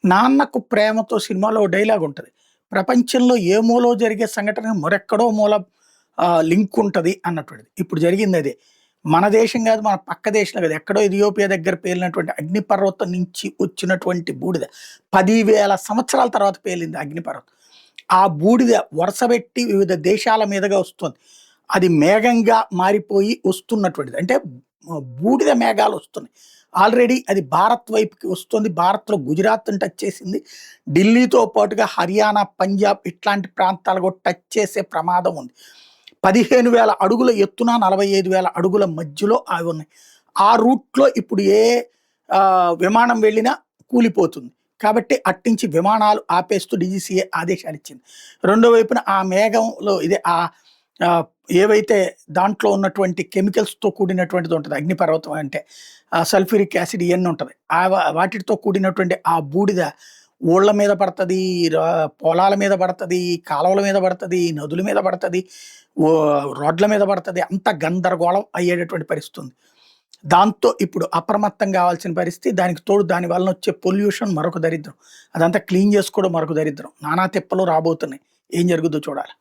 'నాన్నకు ప్రేమతో' సినిమాలో ఓ డైలాగ్ ఉంటది. ప్రపంచంలో ఏ మూలో జరిగే సంఘటన మరెక్కడో మూల లింక్ ఉంటది అన్నటువంటిది. ఇప్పుడు జరిగిందదే. మన దేశం గాదు, మన పక్క దేశంలో గాదు. ఎక్కడో ఇథియోపియా దగ్గర పేలినటువంటి అగ్నిపర్వతం నుంచి వచ్చినటువంటి బూడిద. 10,000 సంవత్సరాల తర్వాత పేలింది అగ్నిపర్వతం. ఆ బూడిద వరుసబెట్టి వివిధ దేశాల మీదుగా వస్తుంది. అది మేఘంగా మారిపోయి వస్తున్నటువంటిది. అంటే బూడిద మేఘాలొస్తున్నాయి. ఆల్రెడీ అది భారత్ వైపుకి వస్తుంది. భారత్‌లో గుజరాత్‌ని టచ్ చేసింది. ఢిల్లీతో పాటుగా హర్యానా, పంజాబ్ ఇట్లాంటి ప్రాంతాలు కూడా టచ్ చేసే ప్రమాదం ఉంది. 15,000 అడుగుల ఎత్తున 45,000 అడుగుల మధ్యలో అవి ఉన్నాయి. ఆ రూట్‌లో ఇప్పుడు ఏ విమానం వెళ్ళినా కూలిపోతుంది. కాబట్టి అట్నుంచి విమానాలు ఆపేస్తూ డీజీసీఏ ఆదేశాలిచ్చింది. రెండో వైపున ఆ మేఘంలో ఇదే ఆహ్, ఏవైతే దాంట్లో ఉన్నటువంటి కెమికల్స్‌తో కూడినటువంటిది ఉంటది. అగ్నిపర్వతం అంటే సల్ఫ్యూరిక్ యాసిడ్ ఇయన్నీ ఉంటది. వాటితో కూడినటువంటి ఆ బూడిద ఊళ్ళ మీద పడతది, పొలాల మీద పడతది, కాలువల మీద పడతది, నదుల మీద పడతది, రోడ్ల మీద పడతది. అంతా గందరగోళం అయ్యేటటువంటి పరిస్థితి ఉంది. దాంతో ఇప్పుడు అప్రమత్తం కావాల్సిన పరిస్థితి. దానికి తోడు దాని వలన వచ్చే పొల్యూషన్ మరొక దరిద్రం. అదంతా క్లీన్ చేసుకోవడం మరొక దరిద్రం. నానా తిప్పలు రాబోతున్నాయి. ఏం జరుగుద్దో చూడాలి.